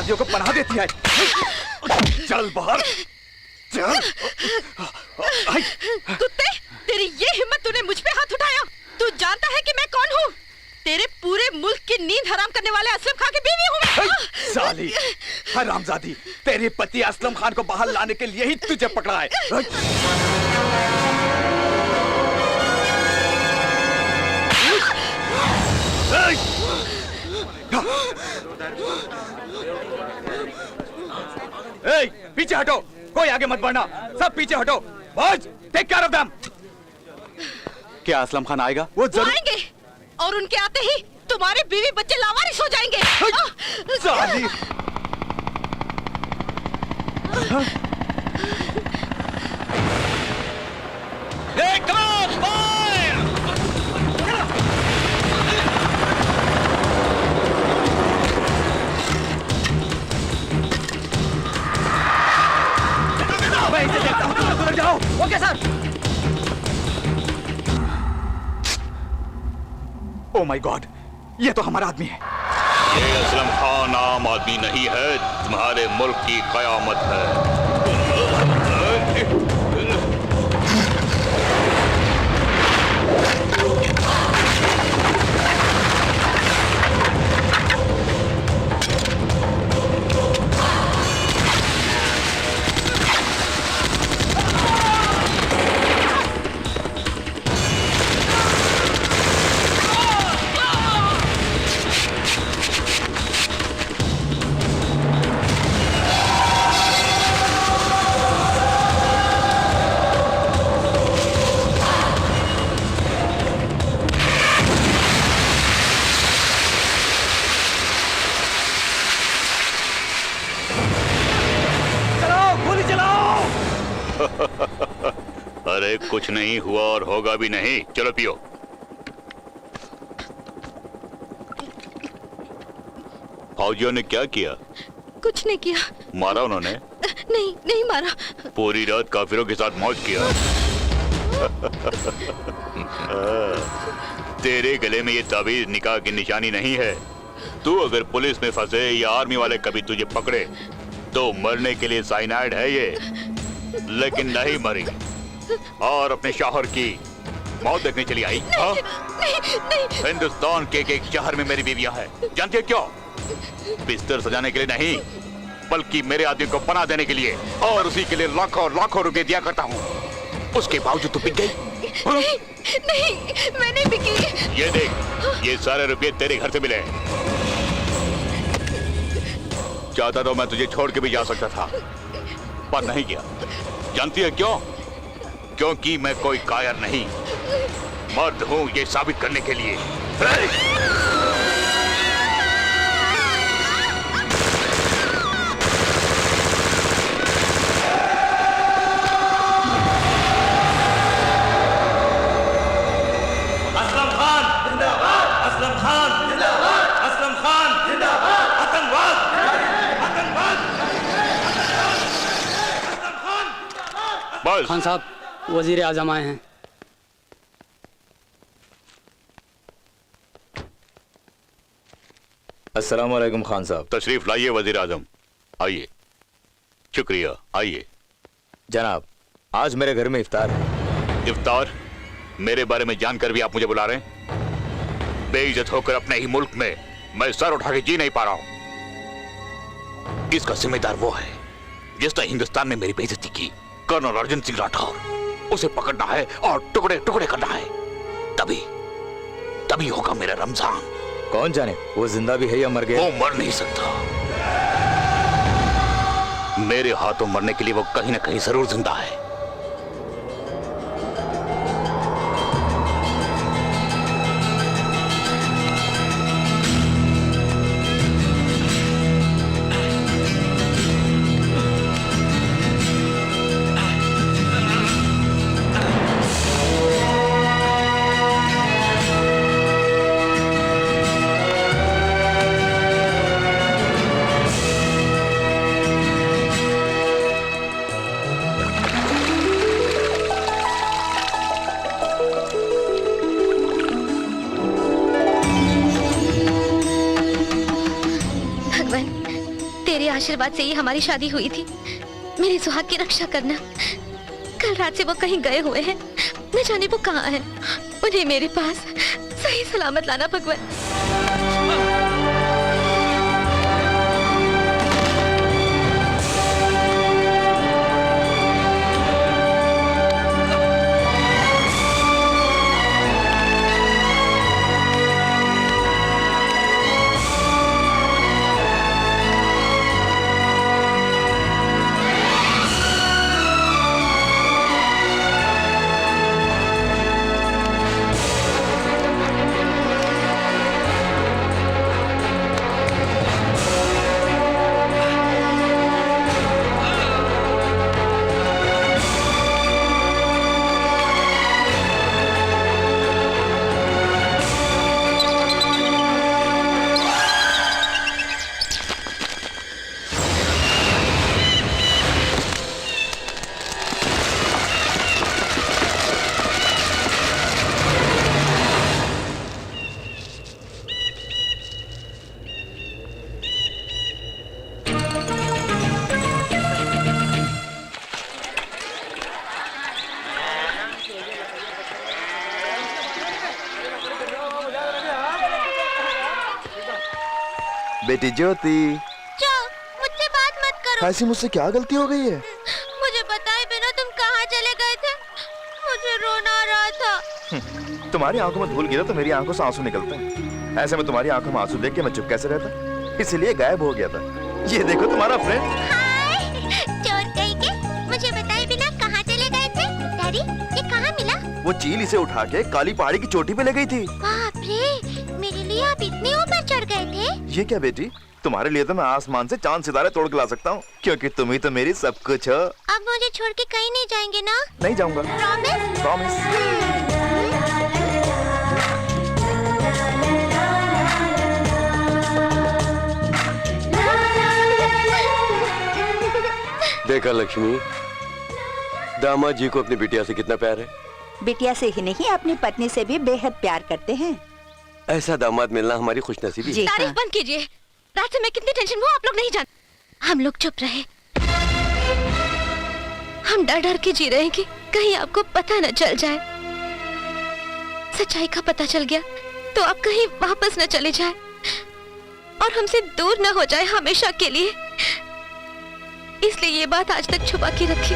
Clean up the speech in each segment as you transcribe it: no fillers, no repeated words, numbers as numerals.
अपराधियों को पनाह देती है। चल बाहर चल। कुत्ते, तेरी ये हिम्मत, तूने मुझ पे हाथ उठाया? तू जानता है कि मैं कौन हूँ? तेरे पूरे मुल्क की नींद हराम करने वाले असलम खान की बीवी हूँ मैं। साली हरामजादी, तेरे पति असलम खान को बाहर लाने के लिए ही तुझे पकड़ा है। पीछे हटो, कोई आगे मत बढ़ना, सब पीछे हटो। Boys, take care of them. क्या असलम खान आएगा? वो जरूर आएंगे, और उनके आते ही तुम्हारे बीवी बच्चे लावारिस हो जाएंगे। साली मैं इसे देखता हूँ, तुम दूर जाओ। Okay sir. Oh my God, ये तो हमारा आदमी है। ये असलम खान आम आदमी नहीं है, तुम्हारे मुल्क की कयामत है। अरे कुछ नहीं हुआ और होगा भी नहीं। चलो पियो। फौजियों ने क्या किया? कुछ नहीं किया। मारा उन्होंने? नहीं, नहीं मारा। पूरी रात काफिरों के साथ मौज किया। तेरे गले में ये ताबीज निकाह की निशानी नहीं है। तू अगर पुलिस में फंसे या आर्मी वाले कभी तुझे पकड़े तो मरने के लिए साइनाइड है ये, लेकिन नहीं मरी और अपने शौहर की मौत देखने चली आई। नहीं, नहीं, नहीं। हिंदुस्तान के एक शहर में मेरी बीवियां हैं, जानते क्यों? बिस्तर सजाने के लिए नहीं, बल्कि मेरे आदमी को पनाह देने के लिए, और उसी के लिए लाखों लाखों रुपए दिया करता हूँ। उसके बावजूद तू बिक गई? नहीं, नहीं, मैं नहीं बिकी। ये देख, ये सारे रुपए तेरे घर से मिले। चाहता तो मैं तुझे छोड़ के भी जा सकता था, पर नहीं किया। जानती है क्यों? क्योंकि मैं कोई कायर नहीं, मर्द हूं ये साबित करने के लिए। असलम खान जिंदाबाद, असलम खान जिंदाबाद, असलम खान जिंदाबाद, आतंकवाद, आतंकवाद, असलम खान। बस। खान साहब, वजीर आजम आए हैं। अस्सलाम वालेकुम खान साहब। तशरीफ लाइए वजीर आजम, आइए। शुक्रिया, आइए। जनाब, आज मेरे घर में इफ्तार है। इफ्तार? मेरे बारे में जानकर भी आप मुझे बुला रहे हैं? बेइज्जत होकर अपने ही मुल्क में मैं सर उठा के जी नहीं पा रहा हूं। इसका जिम्मेदार वो है जिसने हिंदुस्तान में मेरी बेइज्जती की, कर्नल अर्जुन सिंह राठौर। उसे पकड़ना है और टुकड़े टुकड़े करना है, तभी तभी होगा मेरा रमजान। कौन जाने वो जिंदा भी है या मर गया? वो मर नहीं सकता। मेरे हाथों मरने के लिए वो कहीं ना कहीं जरूर जिंदा है। आशीर्वाद से ही हमारी शादी हुई थी। मेरे सुहाग की रक्षा करना। कल रात से वो कहीं गए हुए हैं, न जाने वो कहाँ हैं। उन्हें मेरे पास सही सलामत लाना भगवान। बेटी ज्योति, मुझसे बात मत करो। ऐसी मुझसे क्या गलती हो गई है? मुझे बताए बिना तुम कहाँ चले गए थे? मुझे रोना आ रहा था। तुम्हारी आंखों में धूल गिरा तो मेरी आंखों से आंसू निकलते हैं। ऐसे में तुम्हारी आंखों में आंसू देख के मैं चुप कैसे रहता, इसलिए गायब हो गया था। ये देखो तुम्हारा फ्रेंड। हाय, चोर कहीं के मुझे बताए बिना कहाँ चले गए थे? डैडी, ये कहाँ मिला? वो चील इसे उठा के काली पहाड़ी की चोटी पे ले गई थी। बाप रे, मेरे लिए आप इतने ऊपर चढ़ गए थे? ये क्या बेटी, तुम्हारे लिए तो मैं आसमान से चांद सितारे तोड़ के ला सकता हूँ, क्योंकि तुम ही तो मेरी सब कुछ हो। अब मुझे छोड़ के कहीं नहीं जाएंगे ना? नहीं जाऊंगा। प्रॉमिस? प्रॉमिस। देखा लक्ष्मी, दामाद जी को अपनी बिटिया से कितना प्यार है। बिटिया से ही नहीं, अपनी पत्नी से भी बेहद प्यार करते हैं। ऐसा दामाद मिलना हमारी खुशनसीबी है। तारीफ बंद कीजिए। रात से मैं कितनी टेंशन में हूँ आप लोग नहीं जानते। हम लोग चुप रहे। हम डर डर के जी रहे हैं कि कहीं आपको पता न चल जाए। सच्चाई का पता चल गया तो आप कहीं वापस न चले जाए और हमसे दूर न हो जाए हमेशा के लिए। इसलिए ये बात आज तक छुपा के रखी।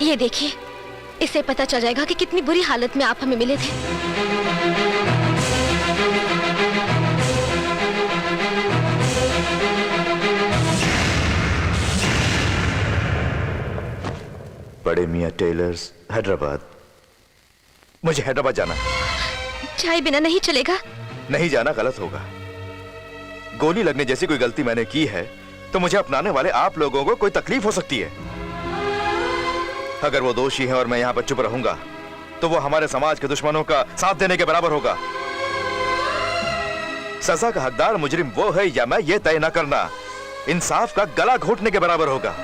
ये देखिए, इससे पता चल जाएगा कि कितनी बुरी हालत में आप हमें मिले थे। बड़े मियां टेलर्स, हैदराबाद। मुझे हैदराबाद जाना है। चाय बिना नहीं चलेगा। नहीं जाना गलत होगा। गोली लगने जैसी कोई गलती मैंने की है तो मुझे अपनाने वाले आप लोगों को कोई तकलीफ हो सकती है। अगर वो दोषी है और मैं यहाँ पर चुप रहूंगा तो वो हमारे समाज के दुश्मनों का साथ देने के बराबर होगा। सजा का हकदार मुजरिम वो है या मैं, ये तय न करना इंसाफ का गला घोटने के बराबर होगा।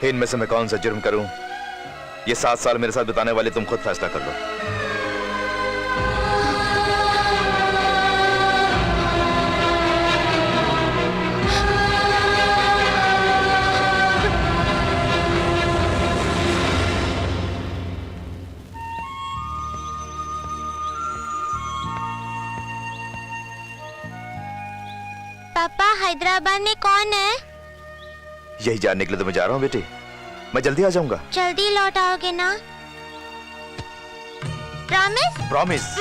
इनमें से मैं कौन सा जुर्म करूं, ये 7 साल मेरे साथ बिताने वाले तुम खुद फैसला कर लो। पापा, हैदराबाद में कौन है? यही जानने के लिए तो मैं जा रहा हूँ बेटी। मैं जल्दी आ जाऊंगा। जल्दी लौट आओगे ना? प्रॉमिस? प्रॉमिस।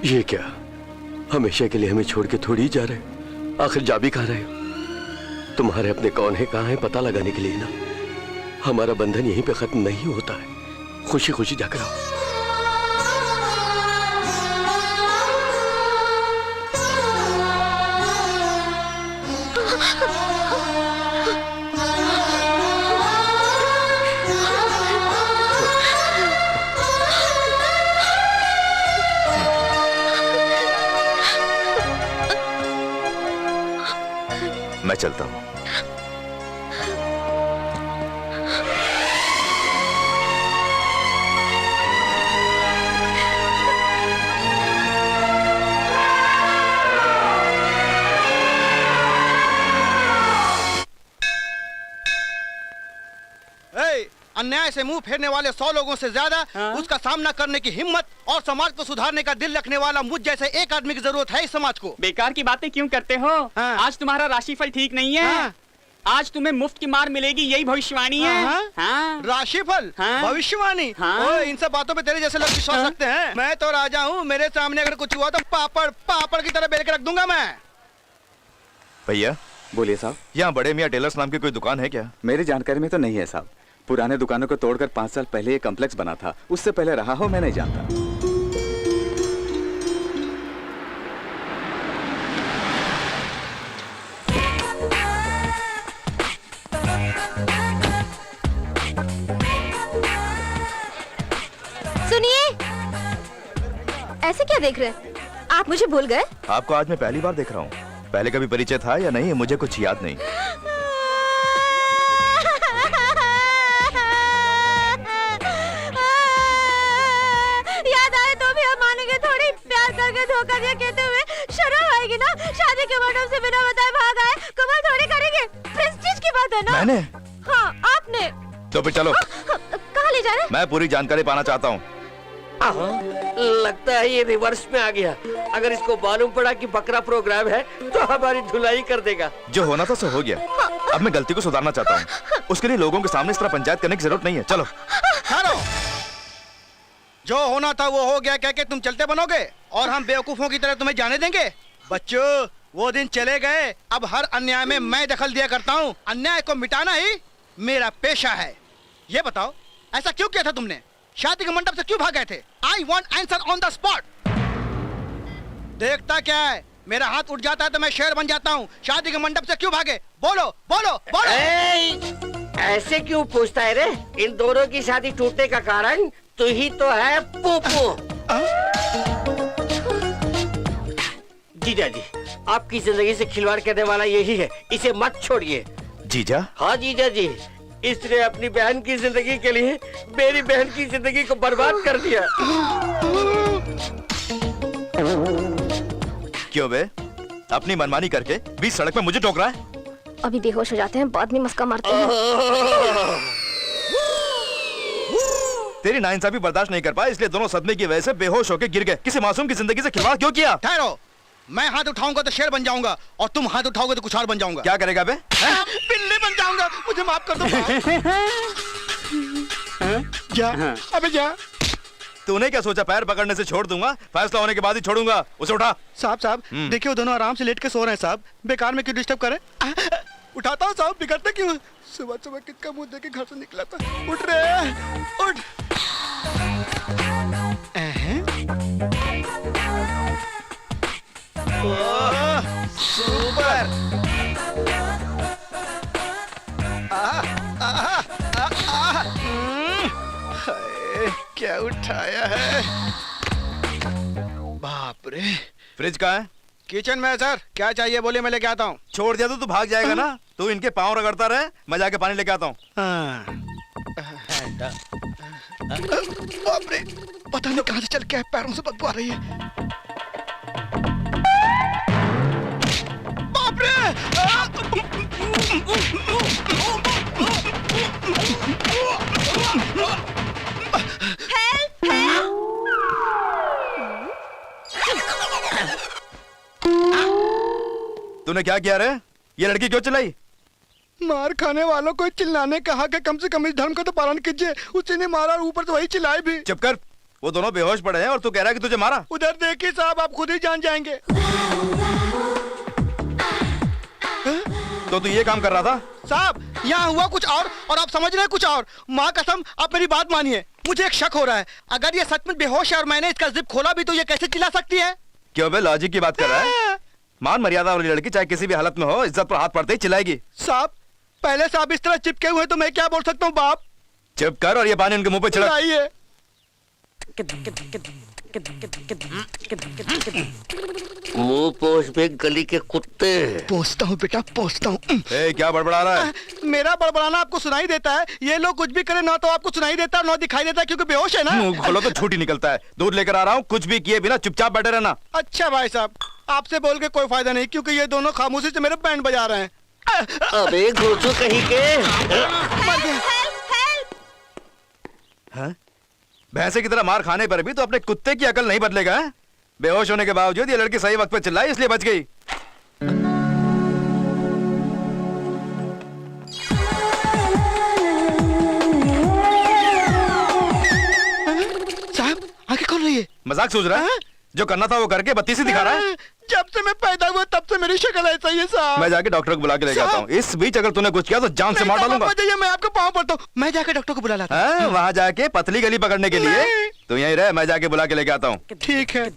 ये क्या, हमेशा के लिए हमें छोड़ के थोड़ी ही जा रहे हो? आखिर जा भी कहाँ रहे हो? तुम्हारे अपने कौन है, कहाँ है, पता लगाने के लिए ना। हमारा बंधन यहीं पे खत्म नहीं होता है। खुशी खुशी जाकर आओ। चलता हूँ। अन्याय से मुंह फेरने वाले 100 लोगों से ज्यादा उसका सामना करने की हिम्मत और समाज को सुधारने का दिल रखने वाला मुझ जैसे एक आदमी की जरूरत है इस समाज को। बेकार की बातें क्यों करते हो? आज तुम्हारा राशिफल ठीक नहीं है। आज तुम्हें मुफ्त की मार मिलेगी, यही भविष्यवाणी है। राशिफल, भविष्यवाणी। इन सब बातों पे तेरे जैसे लोग विश्वास रखते हैं? मैं तो राजा हूँ, मेरे सामने अगर कुछ हुआ तो पापड़ पापड़ की तरह बेल के रख दूंगा मैं। भैया बोलिए साहब। यहाँ बड़े मियाँ टेलर्स नाम की कोई दुकान है क्या? मेरी जानकारी में तो नहीं है साहब। पुराने दुकानों को तोड़कर 5 साल पहले ये कॉम्प्लेक्स बना था, उससे पहले रहा हो मैं नहीं जानता। सुनिए, ऐसे क्या देख रहे हैं? आप मुझे भूल गए? आपको आज मैं पहली बार देख रहा हूँ। पहले कभी परिचय था या नहीं मुझे कुछ याद नहीं। याद आए तो भी हम मानेंगे थोड़ी। प्यार करके धोखा दिया कहते हुए शर्म आएगी ना? शादी के मंडप से बिना बताए भाग आए, कमाल थोड़ी करेंगे। प्रेस्टीज की बात है ना? मैंने? हाँ आपने। तो फिर चलो। कहाँ ले जा रहे? मैं पूरी जानकारी पाना चाहता हूँ। लगता है ये रिवर्स में आ गया। अगर इसको मालूम पड़ा कि बकरा प्रोग्राम है तो हमारी धुलाई कर देगा। जो होना था सो हो गया। अब मैं गलती को सुधारना चाहता हूँ। उसके लिए लोगों के सामने इस तरह पंचायत करने की जरूरत नहीं है। चलो। जो होना था वो हो गया कह के तुम चलते बनोगे और हम बेवकूफों की तरह तुम्हें जाने देंगे? बच्चों, वो दिन चले गए। अब हर अन्याय में मैं दखल दिया करता हूँ। अन्याय को मिटाना ही मेरा पेशा है। ये बताओ, ऐसा क्यों किया था तुमने? शादी के मंडप से क्यों भाग गए थे? I want answer on the spot। देखता क्या है, मेरा हाथ उठ जाता है तो मैं शेर बन जाता हूँ। शादी के मंडप से क्यों भागे? बोलो बोलो बोलो। ऐसे क्यों पूछता है रे? इन दोनों की शादी टूटने का कारण तू ही तो है, पोपो। जीजा जी, आपकी जिंदगी से खिलवाड़ करने वाला यही है, इसे मत छोड़िए। जीजा? हाँ जीजा जी, इसने अपनी बहन की जिंदगी के लिए मेरी बहन की जिंदगी को बर्बाद कर दिया। क्यों बे? अपनी मनमानी करके बीच सड़क पे मुझे टोक रहा है? अभी बेहोश हो जाते हैं, बाद में मस्का मारते हैं। तेरी नाइंसाफी बर्दाश्त नहीं कर पाया, इसलिए दोनों सदमे की वजह से बेहोश होकर गिर गए। किसी मासूम की जिंदगी से खिलवाड़ क्यों किया? ठहरो, मैं हाथ उठाऊंगा तो शेर बन जाऊंगा और तुम हाथ उठाओगे तो कुछ और बन जाऊंगा। क्या करेगा बे? बिल्ली बन जाऊंगा। मुझे माफ कर दो। जा, अबे जा। तूने क्या सोचा पैर पकड़ने से छोड़ दूंगा? फैसला होने के बाद ही छोड़ूंगा। उसे उठा। साहब देखिए, वो दोनों आराम से लेट के सो रहे हैं साहब। बेकार में क्यों डिस्टर्ब करें? उठाता हूँ साहब, बिगड़ते क्यों? सुबह सुबह किसका मुंह देख के घर से निकला था। उठ रे, उठ। सुपर। क्या उठाया है? बाप रे। फ्रिज कहाँ है? किचन में है सर। क्या चाहिए बोलिए, मैं लेके आता हूँ। छोड़ दिया तो तू भाग जाएगा ना? तू इनके पाँव रगड़ता रहे, मैं जाके पानी लेके आता हूँ। बाप रे, पता नहीं कहाँ से चल के पैरों से बदबू आ रही है। बाप रे। तूने क्या किया रे? ये लड़की क्यों चिल्लाई? मार खाने वालों को चिल्लाने कहा कि कम से कम इस धर्म का तो पालन कीजिए। उसी ने मारा और ऊपर से वही चिल्लाए भी। चुप कर। वो दोनों बेहोश पड़े हैं और तू कह रहा है कि तुझे मारा? उधर देखिए साहब, आप खुद ही जान जाएंगे। तो तू ये काम कर रहा था? साहब, यहाँ हुआ कुछ और आप समझ रहे हैं कुछ और। माँ कसम, आप मेरी बात मानिए। मुझे एक शक हो रहा है, अगर ये सच में बेहोश है और मैंने इसका जिप खोला भी तो ये कैसे चिल्ला सकती है? क्यों बे, लॉजिक की बात कर रहा है? मान मर्यादा वाली लड़की चाहे किसी भी हालत में हो, इज्जत पर हाथ पड़ते ही चिल्लाएगी। साहब, पहले से आप इस तरह चिपके हुए तो मैं क्या बोल सकता हूँ बाप? चुप कर और ये पानी उनके मुंह पे छिड़क। मुंह पोछ पे गली के कुत्ते। पहुंचता हूँ बेटा, पहुंचता हूँ। क्या बड़बड़ा रहा है? मेरा बड़बड़ाना आपको सुनाई देता है। ये लोग कुछ भी करें ना तो आपको सुनाई देता है, ना दिखाई देता है, क्योंकि बेहोश है ना। मुंह खोलो तो झूठ ही निकलता है। दूध लेकर आ रहा हूँ, कुछ भी किए बिना चुपचाप बैठे रहना। अच्छा भाई साहब, आपसे बोल के कोई फायदा नहीं, क्योंकि ये दोनों खामोशी से मेरे बैंड बजा रहे हैं। अबे घोचो कहीं के। भैंसे की तरह मार खाने पर भी तो अपने कुत्ते की अकल नहीं बदलेगा है? बेहोश होने के बावजूद ये लड़की सही वक्त पे चिल्लाई, इसलिए बच गई। साहब आगे कौन रही है? मजाक सूझ रहा है? जो करना था वो करके बत्तीसी दिखा रहा है। जब से मैं पैदा हुआ तब से मेरी शक्ल ऐसा ही है साहब। मैं जाके डॉक्टर को बुला के लेके आता हूँ। इस बीच अगर तूने कुछ किया तो जान से मार डालूंगा। मैं आपको पाँव पड़ता हूँ। मैं जाके डॉक्टर को बुला लाता हूँ। वहाँ जाके पतली गली पकड़ने के लिए तू यहीं रह, मैं जाके बुला के लेके आता हूँ। ठीक है।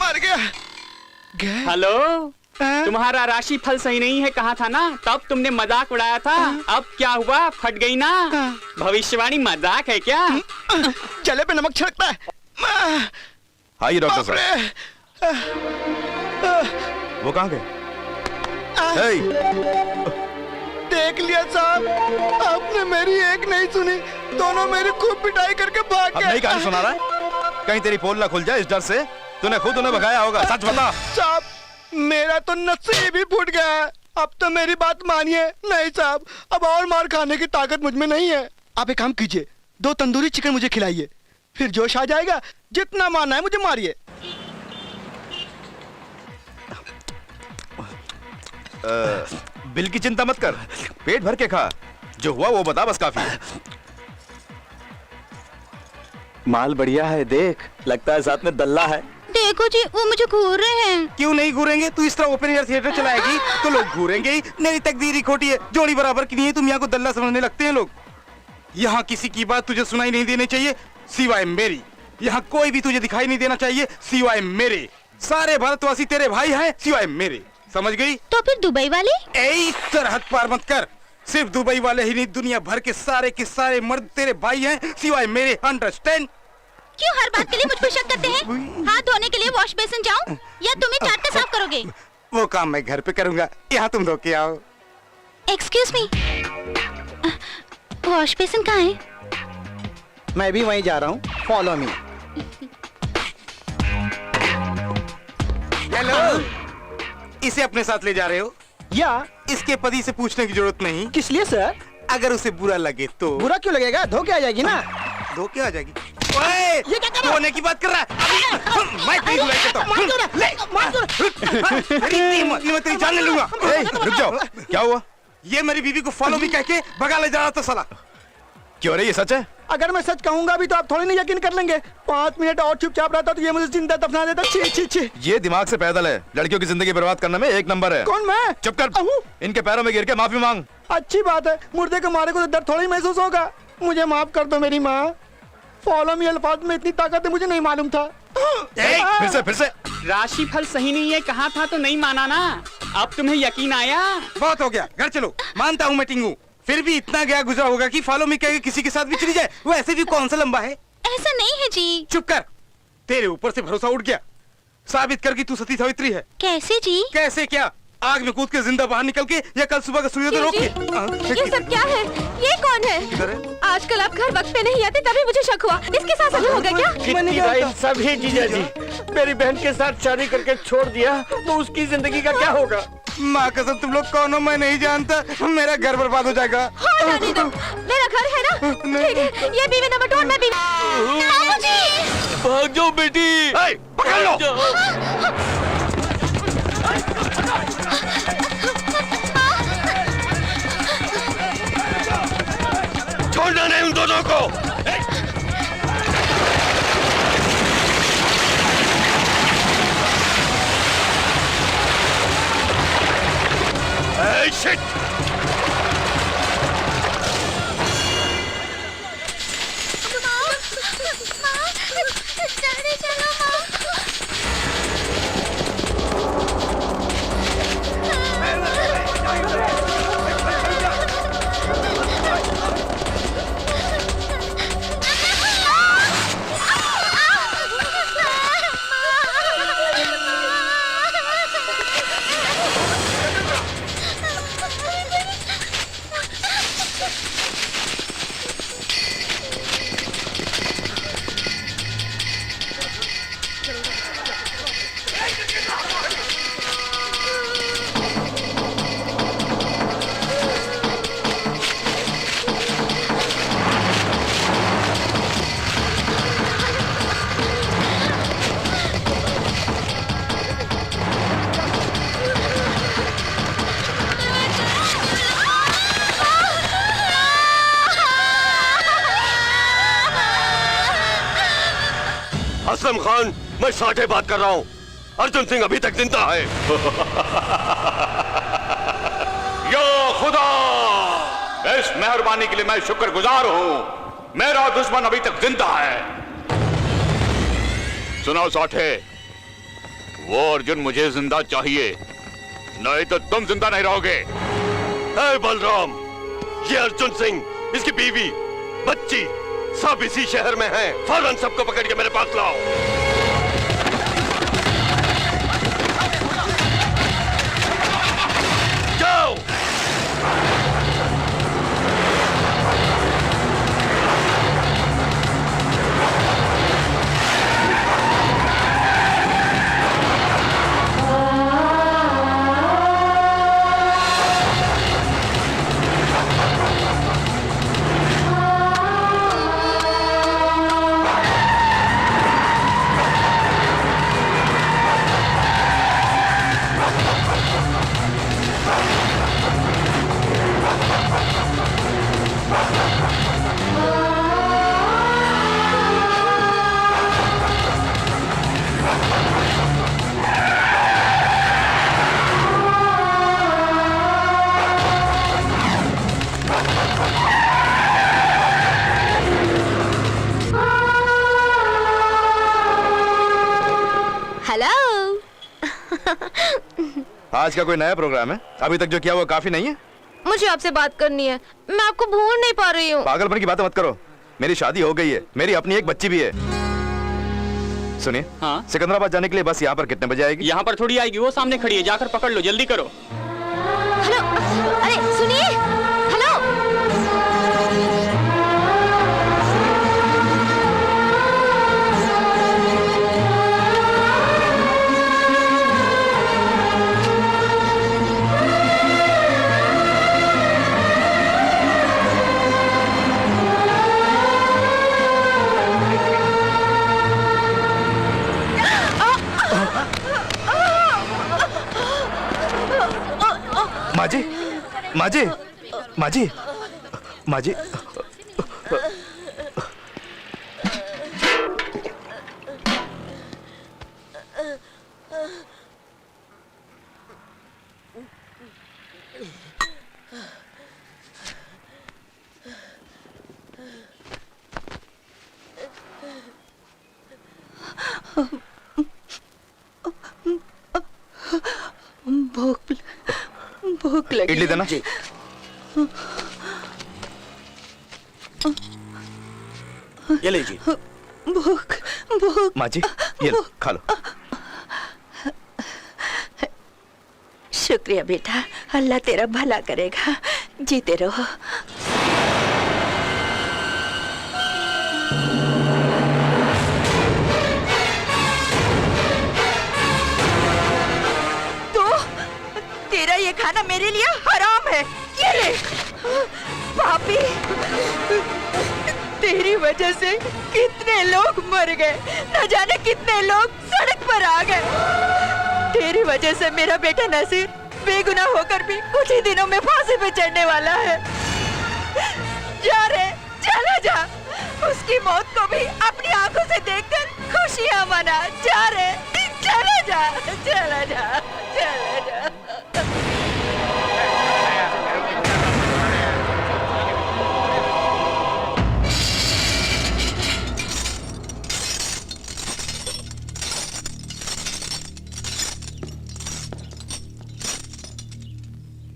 मर गया। हेलो, तुम्हारा राशिफल सही नहीं है कहा था ना, तब तुमने मजाक उड़ाया था। अब क्या हुआ, फट गई ना। भविष्यवाणी मजाक है क्या? चले पे नमक छिड़कता है। हाँ ये डॉक्टर साहब, वो कहाँ गए? देख लिया साहब, आपने मेरी एक नहीं सुनी, दोनों मेरी खूब पिटाई करके भाग गए। अब नहीं कहानी सुना रहा है? कहीं तेरी पोल ना खुल जाए इस डर से। तूने खुद उन्हें भगाया होगा, सच बता। साहब मेरा तो नसीब ही फूट गया है। अब तो मेरी बात मानिए। नहीं साहब, अब और मार खाने की ताकत मुझ में नहीं है। आप एक काम कीजिए, 2 तंदूरी चिकन मुझे खिलाइए, फिर जोश आ जाएगा। जितना मारना है मुझे मारिए। बिल की चिंता मत कर, पेट भर के खा। जो हुआ वो बता, बस काफी है। माल बढ़िया है, देख लगता है साथ में दल्ला है। देखो जी, वो मुझे घूर रहे हैं। क्यों नहीं घूरेंगे? तू इस तरह ओपन एयर थिएटर चलाएगी तो लोग घूरेंगे ही। मेरी तकदीर ही खोटी है, जोड़ी बराबर की नहीं है। तुम यहाँ को दल्ला समझने लगते हैं लोग। यहाँ किसी की बात तुझे सुनाई नहीं देनी चाहिए सिवाय मेरी। यहाँ कोई भी तुझे दिखाई नहीं देना चाहिए सिवाय मेरे। सारे भारतवासी तेरे भाई हैं सिवाय मेरे, समझ गई? तो फिर दुबई वाले? ए सरहद पार मत कर। सिर्फ दुबई वाले ही नहीं, दुनिया भर के सारे मर्द तेरे भाई हैं सिवाय मेरे। अंडरस्टैंड? क्यों हर बात के लिए मुझ पर शक करते हैं? हाथ धोने के लिए वॉश बेसिन जाऊं या तुम ही चाट के साफ करोगे? वो काम मैं घर पे करूंगा, यहाँ तुम धो के आओ। एक्सक्यूज मी, वॉश बेसिन कहाँ है? मैं भी वहीं जा रहा हूँ, फॉलो मी। हेलो, इसे अपने साथ ले जा रहे हो? या इसके पति से पूछने की जरूरत नहीं। किस लिए सर? अगर उसे बुरा लगे तो। बुरा क्यों लगेगा? धो के आ जाएगी ना। धो के आ जाएगी? ओए, ये क्या कर रहा है? धोने की बात कर रहा है? मैं तेरी धुलाई करता हूँ। मैं तेरी जान ले लूंगा। रुक जाओ, क्या हुआ? ये मेरी बीवी को फॉलो भी कह के भगा ले जा रहा था साला। क्यों रे, ये सच है? अगर मैं सच कहूंगा भी तो आप थोड़ी नहीं यकीन कर लेंगे। 5 मिनट और चुपचाप रहता तो ये मुझे जिंदा दफना देता। छी छी छी। ये दिमाग से पैदल है, लड़कियों की जिंदगी बर्बाद करने में 1 नंबर है। कौन मैं? चुप कर, इनके पैरों में गिर के माफी मांग। अच्छी बात है, मुर्दे को मारे को तो दर्द थोड़ी महसूस होगा। मुझे माफ कर दो मेरी माँ। फॉलो मी अल्फाज में इतनी ताकत है, मुझे नहीं मालूम था। फिर से राशिफल सही नहीं है कहा था तो नहीं माना ना। अब तुम्हें यकीन आया? बहुत हो गया, घर चलो। मानता हूँ मैं टिंगू, फिर भी इतना गया गुजरा होगा कि फॉलो मी कह के किसी के साथ भी चली जाए। वो ऐसे भी कौन सा लंबा है? ऐसा नहीं है जी। चुप कर, तेरे ऊपर से भरोसा उठ गया। साबित कर कि तू सती सावित्री है। कैसे जी? कैसे क्या? आग में कूद के जिंदा बाहर निकल के या कल सुबह का सूर्योदय रोक के। ये सब क्या है? ये कौन है? आजकल आप घर वक्त पे नहीं आते तभी मुझे शक हुआ। इसके साथ ऐसा हो गया क्या? सब ही जीजा जी, मेरी बहन के साथ शादी करके छोड़ दिया तो उसकी जिंदगी का क्या होगा? माँ कसम, तुम लोग कौन हो मैं नहीं जानता। मेरा घर बर्बाद हो जाएगा। हाँ जाने दो, मेरा घर है ना। ठीक है, ये बीवी नंबर 2 और मैं बीवी। बाबूजी! भाग जाओ बेटी। पकड़ लो। छोड़ना नहीं उन दोनों को। शिट! असलम खान, मैं साठे बात कर रहा हूँ। अर्जुन सिंह अभी तक जिंदा है। या खुदा, इस मेहरबानी के लिए मैं शुक्रगुजार हूँ। मेरा दुश्मन अभी तक जिंदा है। सुनो साठे, वो अर्जुन मुझे जिंदा चाहिए, नहीं तो तुम जिंदा नहीं रहोगे। है बलराम, ये अर्जुन सिंह, इसकी बीवी, बच्ची सब इसी शहर में हैं। फौरन सबको पकड़ के मेरे पास लाओ। जाओ। हेलो। आज का कोई नया प्रोग्राम है? अभी तक जो किया वो काफी नहीं है? मुझे आपसे बात करनी है, मैं आपको भूल नहीं पा रही हूँ। पागलपन की बातें मत करो, मेरी शादी हो गई है, मेरी अपनी एक बच्ची भी है। सुनिए, हाँ? सिकंदराबाद जाने के लिए बस यहाँ पर कितने बजे आएगी? यहाँ पर थोड़ी आएगी, वो सामने खड़ी है, जाकर पकड़ लो, जल्दी करो। हेलो, अरे सुनिए, हेलो। माजी, माजी, माजी, माजी। भूख लगी। इडली देना। ये लीजिए। भूख भूख। माँ जी, ये लो, खा लो। शुक्रिया बेटा, अल्लाह तेरा भला करेगा, जीते रहो। तेरा ये खाना मेरे लिए हराम है। ये ले पापी, तेरी वजह से कितने लोग मर गए, न जाने कितने लोग सड़क पर आ गए। तेरी वजह से मेरा बेटा नसीर बेगुनाह होकर भी कुछ ही दिनों में फांसी पे चढ़ने वाला है। जा रे, चला जा, उसकी मौत को भी अपनी आंखों से देखकर खुशियां मना। जा रे, चला जा, चला जा, चला जा।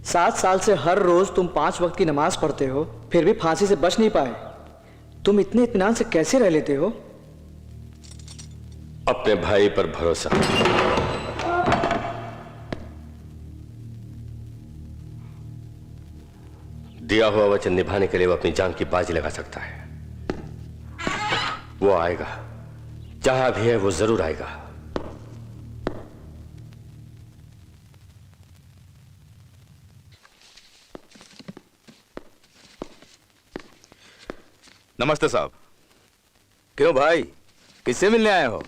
सात साल से हर रोज तुम 5 वक्त की नमाज पढ़ते हो, फिर भी फांसी से बच नहीं पाए। तुम इतने इत्मीनान से कैसे रह लेते हो? अपने भाई पर भरोसा। दिया हुआ वचन निभाने के लिए वो अपनी जान की बाजी लगा सकता है। वो आएगा, जहां भी है वो जरूर आएगा। नमस्ते साहब। क्यों भाई, किससे मिलने आए हो?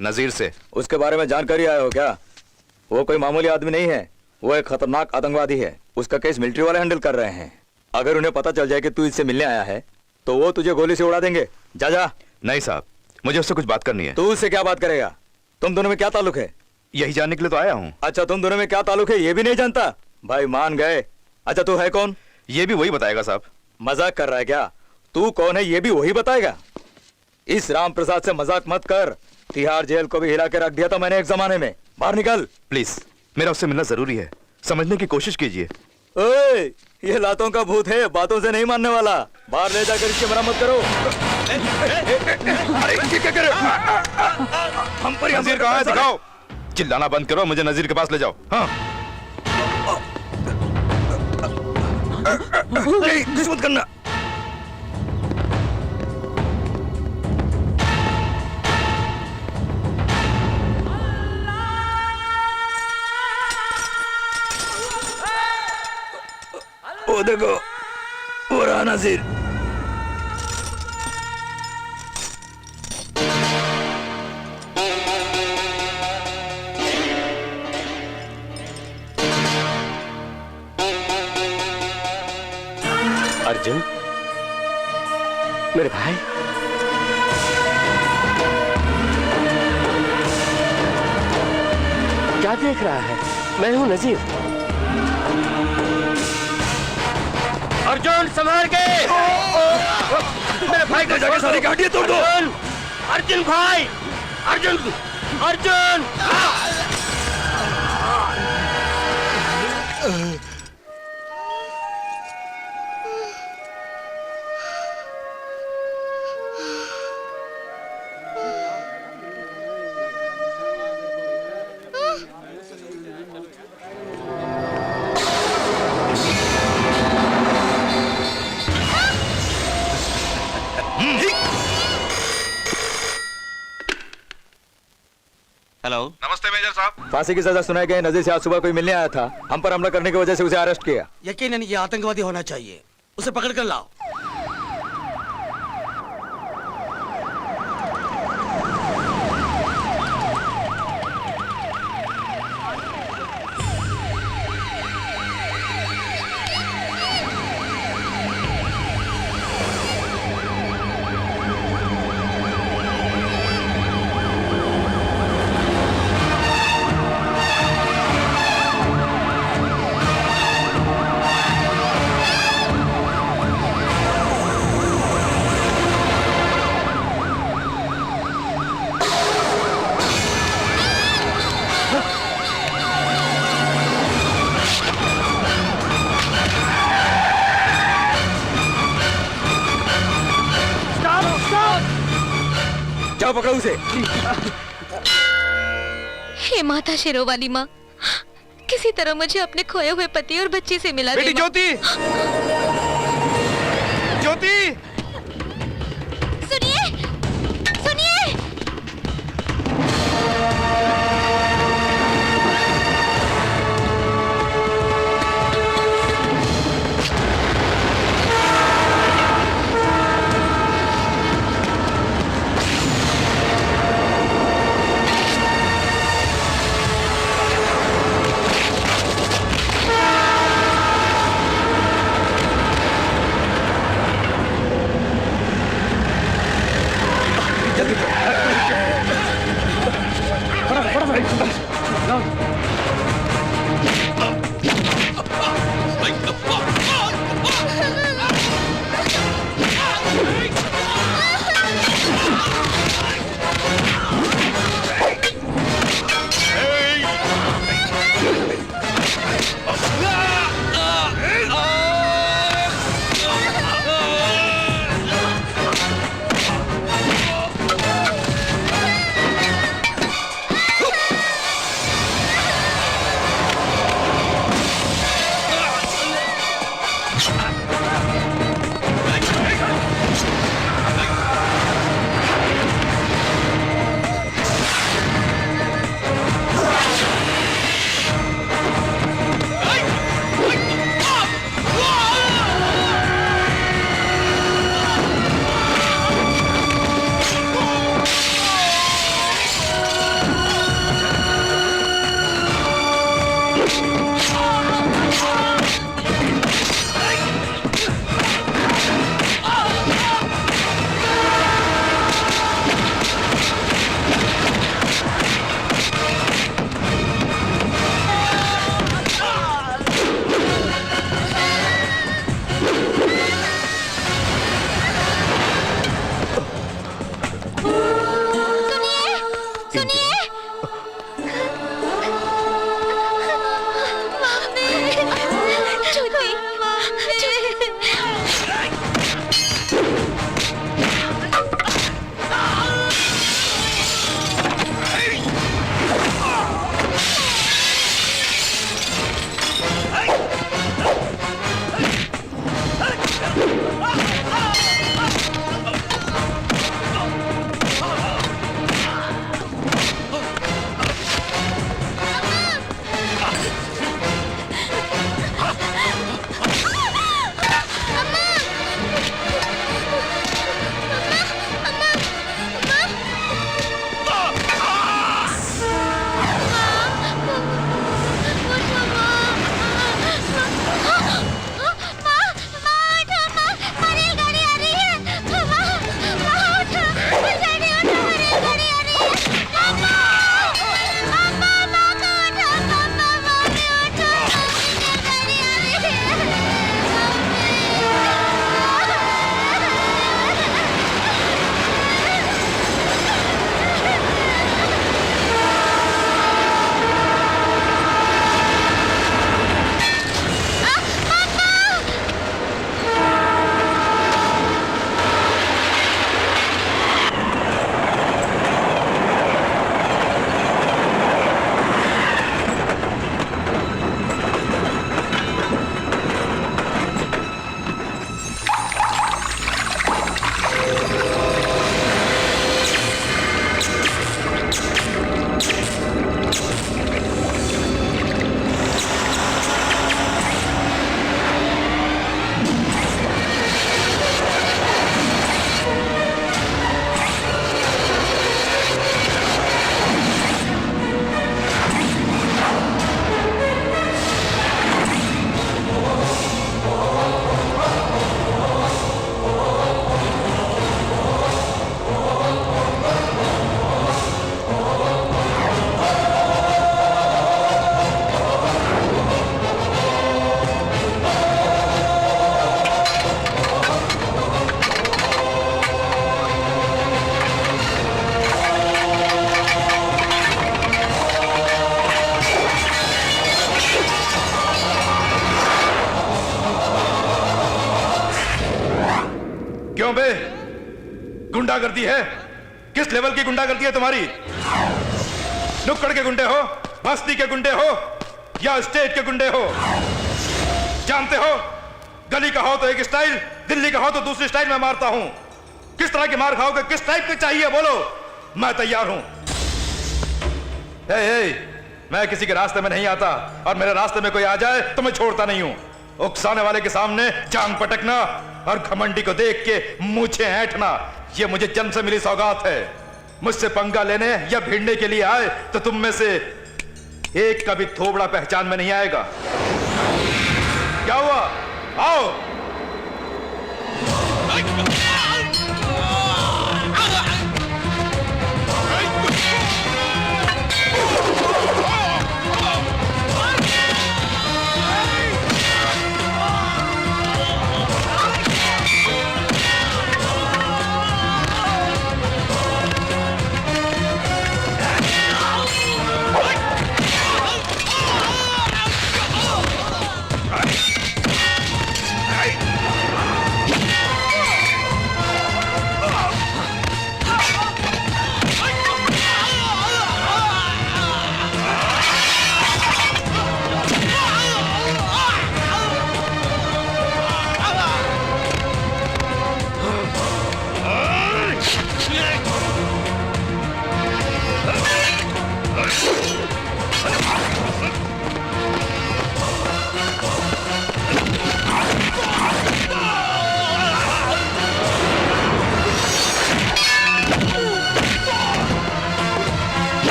नजीर से। उसके बारे में जानकारी आए हो क्या? वो कोई मामूली आदमी नहीं है, वो एक खतरनाक आतंकवादी है। उसका केस मिलिट्री वाले हैंडल कर रहे हैं। अगर उन्हें पता चल जाए कि तू इससे मिलने आया है तो वो तुझे गोली से उड़ा देंगे। जा जा। नहीं साहब, मुझे उससे कुछ बात करनी है। तू उससे क्या बात करेगा? तुम दोनों में क्या ताल्लुक है? यही जानने के लिए तो आया हूँ। अच्छा, तुम दोनों में क्या ताल्लुक है ये भी नहीं जानता? भाई मान गए। अच्छा, तू है कौन? ये भी वही बताएगा साहब। मजाक कर रहा है क्या? तू कौन है ये भी वही बताएगा? इस राम प्रसाद से मजाक मत कर। तिहाड़ जेल को भी हिला के रख दिया था मैंने एक जमाने में। बाहर निकल प्लीज, मेरा उससे मिलना जरूरी है, समझने की कोशिश कीजिए। ओए, ये लातों का भूत है, बातों से नहीं मानने वाला। बाहर ले जाकर इसकी मरम्मत करो। अरे ये क्या कर रहे हो? हम पर नजीर कहाँ है? दिखाओ। चिल्लाना बंद करो, मुझे नजीर के पास ले जाओ। हाँ। कुछ मत करना। वो देखो, वो रहा नजीर। अर्जुन, मेरे भाई, क्या देख रहा है? मैं हूं नजीर। अर्जुन संभाल के! मेरे भाई को जाके सारी गाड़ियां तोड़ दो। अर्जुन भाई! अर्जुन! अर्जुन! हेलो, नमस्ते मेजर साहब। फांसी की सजा सुनाई गई। नजीर से आज सुबह कोई मिलने आया था। हम पर हमला करने की वजह से उसे अरेस्ट किया। यकीनन ये आतंकवादी होना चाहिए। उसे पकड़ कर लाओ। जाओ पकड़ो उसे। हे माता शेरों वाली माँ, किसी तरह मुझे अपने खोए हुए पति और बच्चे से मिला दे बेटी माँ। ज्योति! ज्योति! सुनिए, सुनिए! गुंडागर्दी है? किस लेवल की गुंडागर्दी है तुम्हारी? नुक्कड़ के गुंडे हो, बस्ती के गुंडे हो, या स्टेट के गुंडे हो? जानते हो, गली का हो तो एक स्टाइल, दिल्ली का हो तो दूसरी स्टाइल में मारता हूं। किस तरह की मार खाओगे, किस टाइप के चाहिए बोलो, मैं तैयार हूं। मैं किसी के रास्ते में नहीं आता, और मेरे रास्ते में कोई आ जाए तो मैं छोड़ता नहीं हूं। उकसाने वाले के सामने जांग पटकना और घमंडी को देख के मुझे ऐंठना, यह मुझे जन्म से मिली सौगात है। मुझसे पंगा लेने या भिड़ने के लिए आए तो तुम में से एक का भी थोबड़ा पहचान में नहीं आएगा। क्या हुआ? आओ।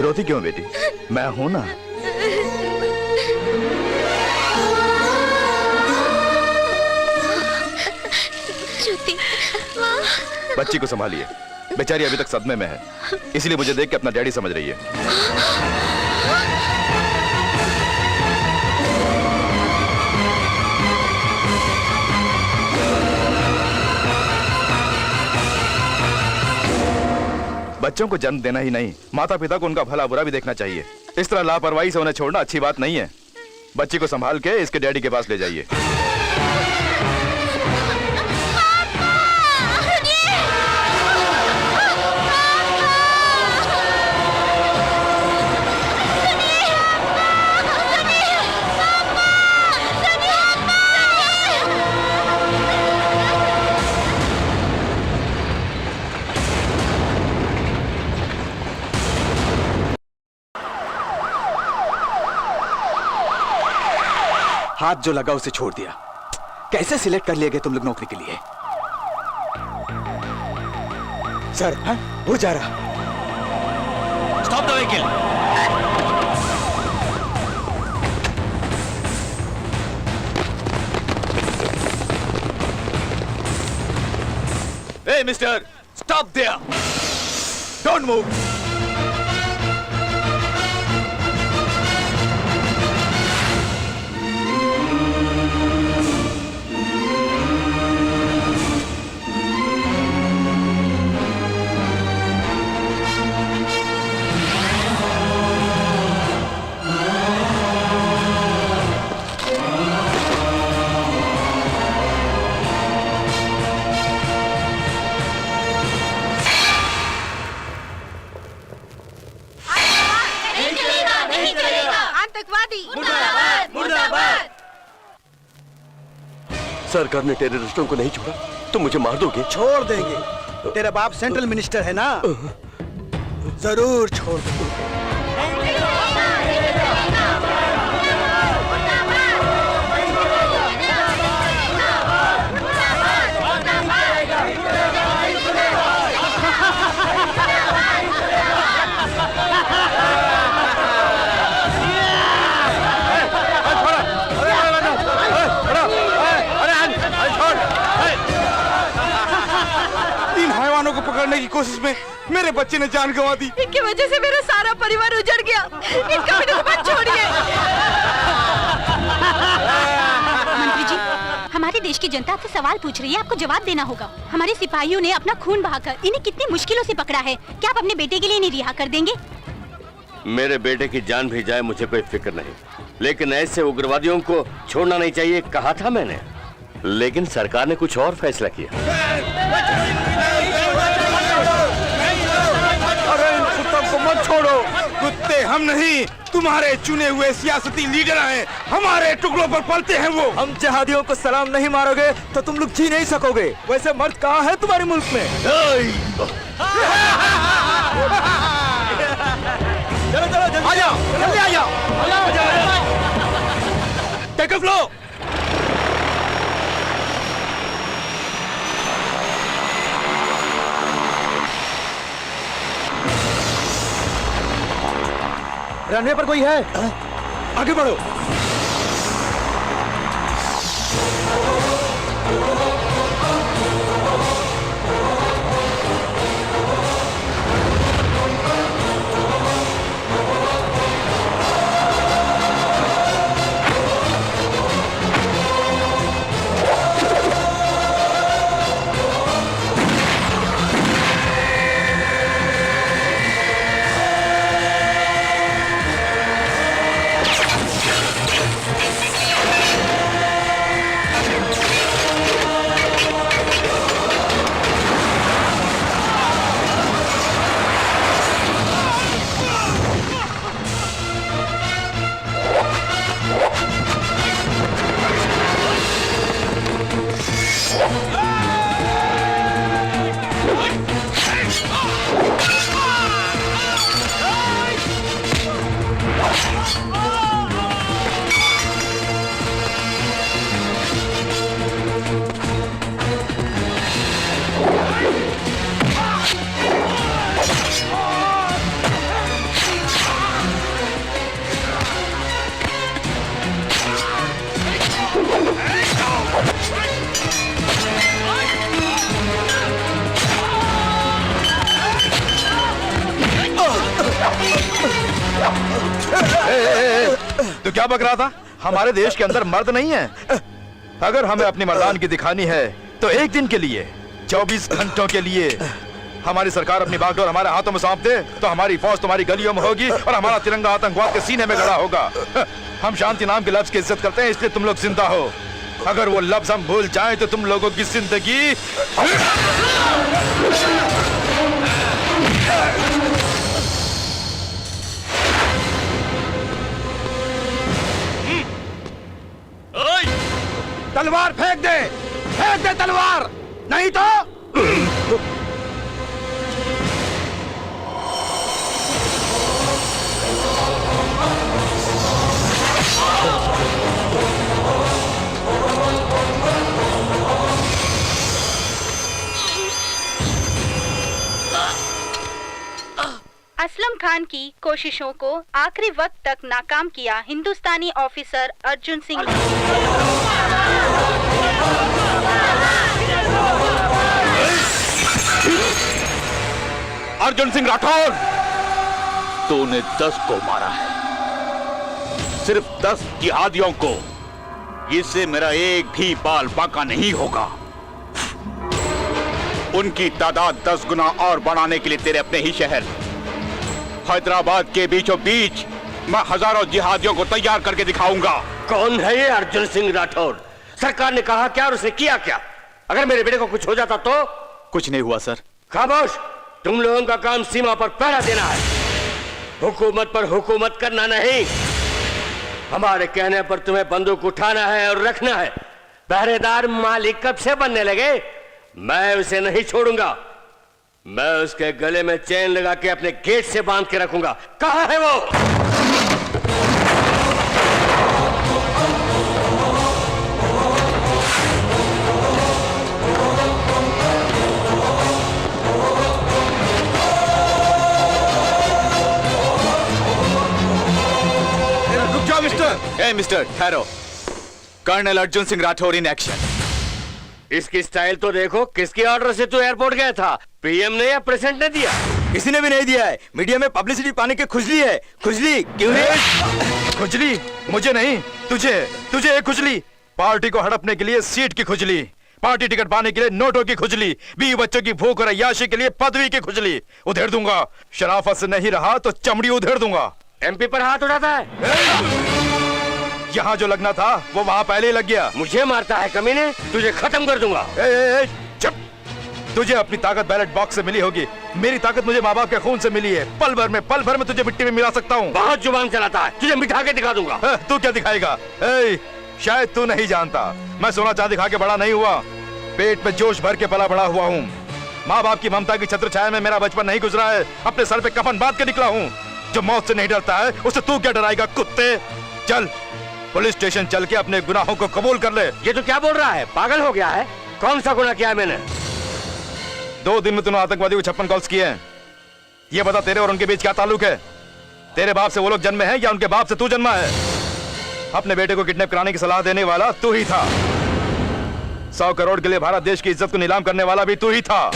रोती क्यों बेटी? मैं हूं ना। ज्योति, बच्ची को संभालिए, बेचारी अभी तक सदमे में है, इसलिए मुझे देख के अपना डैडी समझ रही है। बच्चों को जन्म देना ही नहीं, माता पिता को उनका भला बुरा भी देखना चाहिए। इस तरह लापरवाही से उन्हें छोड़ना अच्छी बात नहीं है। बच्ची को संभाल के इसके डैडी के पास ले जाइए। हाथ जो लगा उसे छोड़ दिया। कैसे सिलेक्ट कर लिए गए तुम लोग नौकरी के लिए? सर, वो जा रहा। Stop the vehicle. Hey, mister, stop there. Don't move. सरकार ने टेररिस्टों को नहीं छोड़ा तो मुझे मार दोगे? छोड़ देंगे। तेरा बाप सेंट्रल मिनिस्टर है ना, जरूर छोड़ देंगे। को पकड़ने की कोशिश में मेरे बच्चे ने जान गंवा दी। इनकी वजह से मेरा सारा परिवार उजड़ गया। इनका मेरे को मत छोड़िए। मंत्री जी, हमारे देश की जनता आपसे सवाल पूछ रही है, आपको जवाब देना होगा। हमारे सिपाहियों ने अपना खून बहाकर इन्हें कितनी मुश्किलों से पकड़ा है, क्या आप अपने बेटे के लिए इन्हें रिहा कर देंगे? मेरे बेटे की जान भी जाए मुझे कोई फिक्र नहीं, लेकिन ऐसे उग्रवादियों को छोड़ना नहीं चाहिए, कहा था मैंने। लेकिन सरकार ने कुछ और फैसला किया। अरे इन कुत्तों को मत छोड़ो। कुत्ते हम नहीं, तुम्हारे चुने हुए सियासती लीडर हैं। हमारे टुकड़ों पर पलते हैं वो। हम जिहादियों को सलाम नहीं मारोगे तो तुम लोग जी नहीं सकोगे। वैसे मर्द कहाँ है तुम्हारे मुल्क में? चलो चलो जल्दी आ जाओ, जल्दी आ जाओ। Take of low. रनवे पर कोई है? आगे बढ़ो। तो क्या बक रहा था? हमारे देश के अंदर मर्द नहीं है। अगर हमें अपनी मर्दानगी दिखानी है तो एक दिन के लिए, 24 घंटों के लिए हमारी सरकार अपनी बागडोर हमारे हाथों में सौंप दे तो हमारी फौज तुम्हारी गलियों में होगी और हमारा तिरंगा आतंकवाद के सीने में गड़ा होगा। हम शांति नाम के लफ्ज की इज्जत करते हैं, इसलिए तुम लोग जिंदा हो। अगर वो लफ्ज हम भूल जाएं तो तुम लोगों की जिंदगी तलवार फेंक दे तलवार, नहीं तो असलम खान की कोशिशों को आखिरी वक्त तक नाकाम किया हिंदुस्तानी ऑफिसर अर्जुन सिंह। अर्जुन सिंह राठौर, तूने 10 को मारा है, सिर्फ 10 जिहादियों को। इससे मेरा एक भी बाल बाका नहीं होगा। उनकी तादाद 10 गुना और बढ़ाने के लिए तेरे अपने ही शहर हैदराबाद के बीचों बीच मैं हजारों जिहादियों को तैयार करके दिखाऊंगा। कौन है ये अर्जुन सिंह राठौर? सरकार ने कहा क्या और उसने किया क्या? अगर मेरे बेटे को कुछ हो जाता तो? कुछ नहीं हुआ सर। खामोश, तुम लोगों का काम सीमा पर पहरा देना है, हुकूमत पर हुकूमत करना नहीं। हमारे कहने पर तुम्हें बंदूक उठाना है और रखना है। पहरेदार मालिक कब से बनने लगे? मैं उसे नहीं छोड़ूंगा। मैं उसके गले में चेन लगा के अपने गेट से बांध के रखूंगा। कहाँ है वो? रुक जाओ मिस्टर। ए मिस्टर, ठहरो। Colonel Arjun Singh Rathore in action. इसकी स्टाइल तो देखो, किसके ऑर्डर से तू एयरपोर्ट गया था? पीएम ने या प्रेसिडेंट ने दिया? किसी ने भी नहीं दिया है। मीडिया में पब्लिसिटी पाने की खुजली है। खुजली क्यों है? खुजली मुझे नहीं, तुझे तुझे एक खुजली। पार्टी को हड़पने के लिए सीट की खुजली, पार्टी टिकट पाने के लिए नोटों की खुजली, बीवी बच्चों की भूख और अय्याशी के लिए पदवी की खुजली। उधेड़ दूंगा। शराफत से नहीं रहा तो चमड़ी उधेड़ दूंगा। एमपी पर हाथ उठाता है। यहाँ जो लगना था वो वहाँ पहले ही लग गया। मुझे मारता है कमीने, तुझे खत्म कर दूंगा। चुप। तुझे अपनी ताकत बैलेट बॉक्स से मिली होगी, मेरी ताकत मुझे माँ बाप के खून से मिली है। पल भर में तुझे मिट्टी में मिला सकता हूँ। बहुत जुबान चलाता है, तुझे मिठा के दिखा दूंगा। तू क्या दिखाएगा? शायद तू नहीं जानता, मैं सोना चांदी खा के बड़ा नहीं हुआ, पेट में जोश भर के पला बड़ा हुआ हूँ। माँ बाप की ममता की छत्र छाया में मेरा बचपन नहीं गुजरा है। अपने सर पे कफन बांध के निकला हूँ। जो मौत से नहीं डरता है उससे तू क्या डराएगा कुत्ते? चल पुलिस स्टेशन चल के अपने गुनाहों को कबूल कर ले। ये तो क्या बोल रहा है? पागल हो गया है? कौन सा गुनाह किया है मैंने? 2 दिन में तूने आतंकवादी को 56 कॉल्स किए हैं। ये बता तेरे और उनके बीच क्या ताल्लुक है? तेरे बाप से वो लोग जन्मे हैं या उनके बाप से तू जन्मा है? अपने बेटे को किडनैप कराने की सलाह देने वाला तू ही था। 100 करोड़ के लिए भारत देश की इज्जत को नीलाम करने वाला भी तू ही था।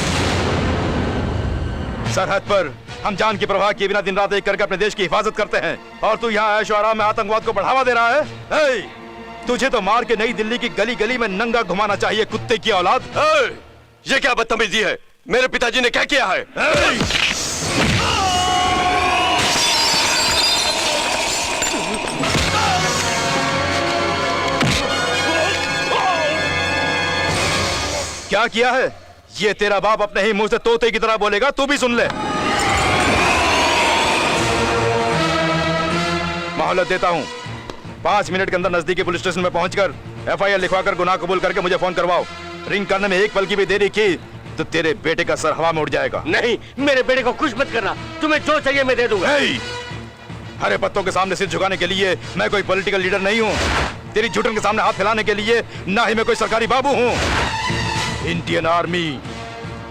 सरहद पर हम जान की परवाह किए बिना दिन रात एक करके अपने देश की हिफाजत करते हैं, और तू यहाँ ऐश आराम में आतंकवाद को बढ़ावा दे रहा है। तुझे तो मार के नई दिल्ली की गली गली में नंगा घुमाना चाहिए, कुत्ते की औलाद। ये क्या बदतमीजी है? मेरे पिताजी ने क्या किया है? क्या किया है? ये तेरा बाप अपने ही मुंह से तोते की तरह बोलेगा, तू भी सुन ले। मोहलत देता हूं, 5 मिनट के अंदर नजदीकी पुलिस स्टेशन में पहुंचकर FIR लिखवाकर गुनाह कबूल करके मुझे फोन करवाओ। रिंग करने में एक पल की भी देरी की तो तेरे बेटे का सर हवा में उड़ जाएगा। नहीं, मेरे बेटे को कुछ मत करना, तुम्हें जो चाहिए मैं दे दूंगा। हरे पत्तों के सामने सिर झुकाने के लिए मैं कोई पॉलिटिकल लीडर नहीं हूँ। तेरी झुटन के सामने हाथ फैलाने के लिए ना ही मैं कोई सरकारी बाबू हूँ। इंडियन आर्मी,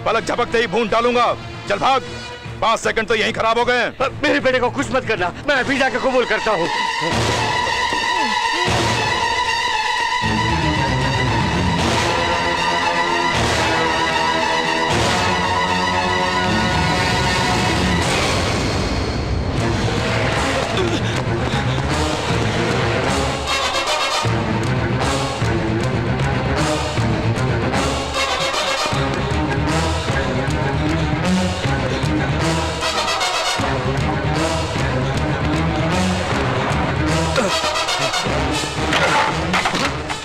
पलक झपकते ही भून डालूंगा। चल भाग, 5 सेकंड तो यहीं खराब हो गए। मेरे बेटे को कुछ मत करना, मैं अभी जाकर कबूल करता हूँ।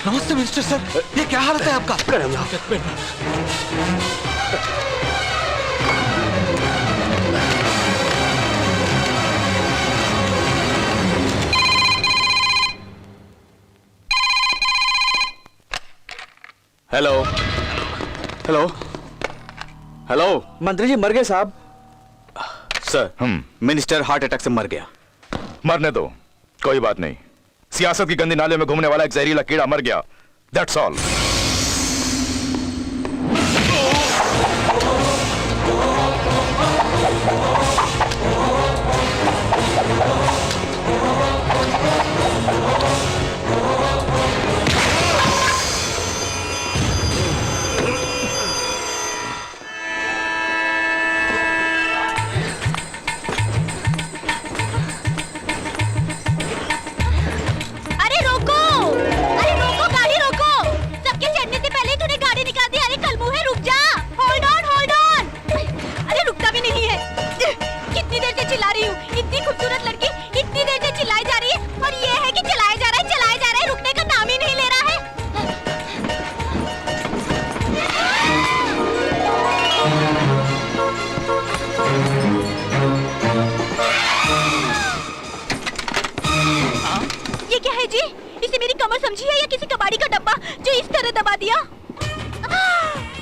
नमस्ते मिनिस्टर सर, ये क्या हालत है आपका? Hello hello hello. मंत्री जी मर गए साहब। सर, मिनिस्टर हार्ट अटैक से मर गया। मरने दो, कोई बात नहीं। सियासत की गंदी नाले में घूमने वाला एक जहरीला कीड़ा मर गया, दैट्स ऑल।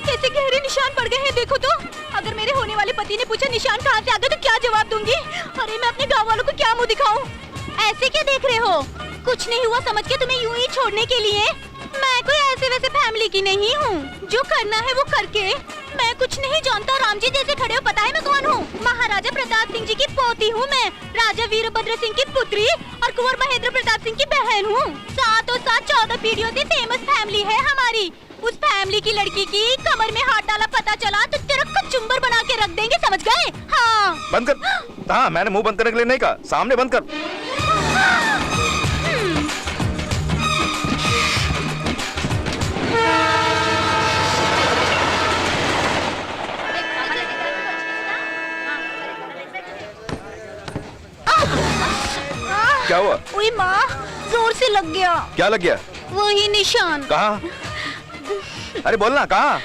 कैसे गहरे निशान पड़ गए हैं देखो तो। अगर मेरे होने वाले पति ने पूछा निशान कहाँ से आ गए तो क्या जवाब दूंगी? अरे मैं अपने गाँव वालों को क्या मुंह दिखाऊं? ऐसे क्या देख रहे हो? कुछ नहीं हुआ समझ के तुम्हें यूं ही छोड़ने के लिए? मैं कोई ऐसे वैसे फैमिली की नहीं हूँ, जो करना है वो करके। मैं कुछ नहीं जानता, राम जी जैसे खड़े हो, पता है मैं कौन हूँ? महाराजा प्रताप सिंह जी की पोती हूँ मैं, राजा वीरभद्र सिंह की पुत्री और कुंवर महेंद्र प्रताप सिंह की बहन हूँ। 14 पीढ़ियों से फेमस फैमिली है हमारी। उस फैमिली की लड़की की कमर में हाथ डाला पता चला तो तेरा कचुम्बर बना बंद कर। हाँ, मैंने मुंह बंद करने के लिए नहीं कहा, सामने बंद कर। क्या हुआ? ओए माँ, जोर से लग गया। क्या लग गया? वही निशान। कहाँ? अरे बोलना, कहाँ?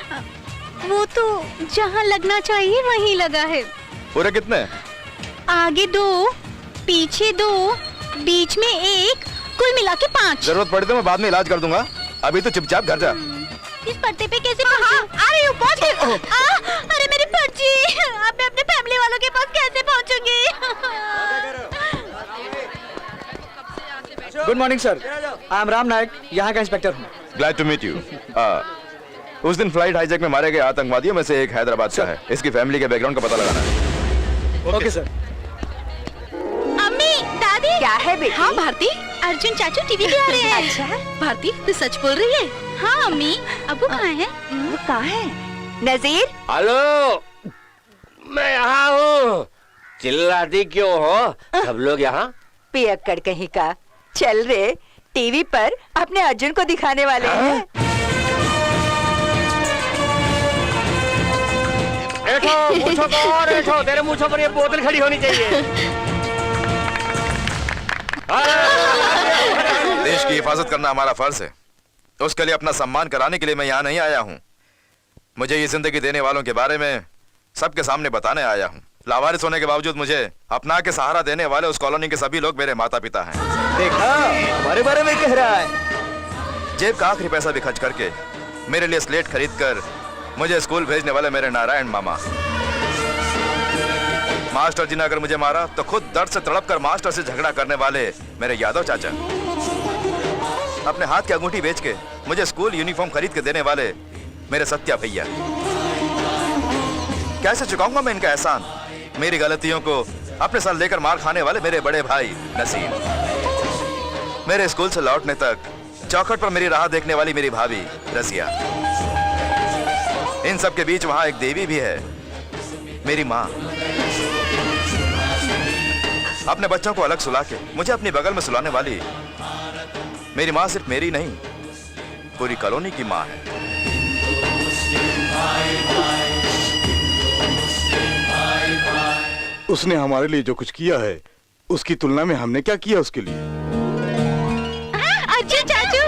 वो तो जहाँ लगना चाहिए वहीं लगा है। पूरे कितने? आगे 2, पीछे 2, बीच में 1, कुल मिला के 5। जरूरत पड़ी तो मैं बाद में इलाज कर दूंगा, अभी तो चुपचाप घर जा। इस पर्दे पे कैसे पहुंचे? आ रही हूँ, पहुंच गई। अरे मेरी पर्ची, अब मैं अपने फैमिली वालों के पास कैसे पहुंचूंगी? Good morning sir, I am Ram Nayak, यहाँ का इंस्पेक्टर हूँ। Glad to meet you. उस दिन फ्लाइट हाईजैक में मारे गए आतंकवादियों में से एक हैदराबाद का है। इसकी फैमिली के बैकग्राउंड का पता लगाना है। Okay sir. अम्मी, दादी। क्या है बेटी? हाँ भारती, अर्जुन चाचू टीवी पे आ रहे हैं। अच्छा। भारती, तू सच बोल रही है? हाँ अम्मी, अबू कहाँ है? वो कहाँ है? नजीर, हेलो, मैं यहाँ हूँ। चिल्लाती क्यों हो? सब लोग यहाँ? पियक्कड़ कहीं का। चल रे, टीवी पर अपने अर्जुन को दिखाने वाले हैं। बैठो, मूंछों को और बैठो, तेरे मूंछों पर ये बोतल खड़ी होनी चाहिए। देश की हिफाजत करना हमारा फर्ज है, उसके लिए अपना सम्मान कराने के लिए मैं यहाँ नहीं आया हूँ। मुझे ये जिंदगी देने वालों के बारे में सबके सामने बताने आया हूँ। लावारिस होने के बावजूद मुझे अपना के सहारा देने वाले उस कॉलोनी के सभी लोग मेरे माता पिता हैं। देखा, हमारे बारे में कह रहा है। जेब का आखिरी पैसा भी खर्च करके मेरे लिए स्लेट खरीद कर मुझे स्कूल भेजने वाले मेरे नारायण मामा। मास्टर जी ने अगर मुझे मारा तो खुद दर्द से तड़प कर मास्टर से झगड़ा करने वाले मेरे यादव चाचा। अपने हाथ की अंगूठी बेच के मुझे स्कूल यूनिफॉर्म खरीद के देने वाले मेरे सत्या भैया। कैसे चुकाऊंगा मैं इनका एहसान? मेरी गलतियों को अपने साथ लेकर मार खाने वाले मेरे बड़े भाई नसीम। मेरे स्कूल से लौटने तक चौखट पर मेरी राह देखने वाली मेरी भाभी रसिया। इन सब के बीच वहां एक देवी भी है, मेरी माँ। अपने बच्चों को अलग सुला के मुझे अपनी बगल में सुलाने वाली मेरी माँ सिर्फ मेरी नहीं, पूरी कॉलोनी की माँ है। उसने हमारे लिए जो कुछ किया है उसकी तुलना में हमने क्या किया उसके लिए? अर्जुन चाचू,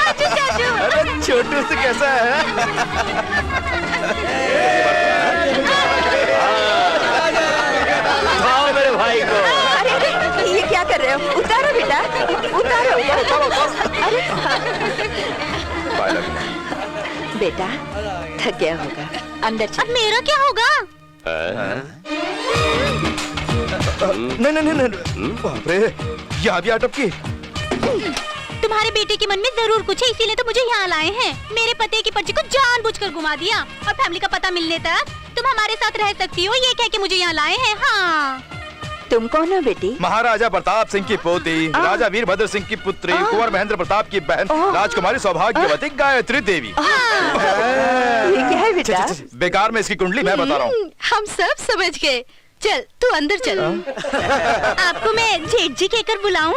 अर्जुन चाचू। अरे छोटू से कैसा है? उठाओ मेरे भाई को। अरे ये क्या कर रहे हो? उतारो बेटा, उतारो। अरे बेटा, थक गया होगा, अंदर चल। अब मेरा क्या होगा? नहीं, बाप रे, यहाँ भी अटक की। तुम्हारे बेटे के मन में जरूर कुछ है, इसीलिए तो मुझे यहाँ लाए हैं। मेरे पति की पर्ची को जानबूझकर घुमा दिया और फैमिली का पता मिलने तक तुम हमारे साथ रह सकती हो, ये कह के मुझे यहाँ लाए हैं। हाँ, तुम कौन हो बेटी? महाराजा प्रताप सिंह की पोती, राजा वीरभद्र सिंह की पुत्री, कुंवर महेंद्र प्रताप की बहन, राजकुमारी सौभाग्यवती गायत्री देवी। ये क्या है बेटा? बेकार में इसकी कुंडली मैं बता रहा हूँ। हम सब समझ गए। चल तू अंदर चल। आपको मैं जेठ जी कहकर बुलाऊं?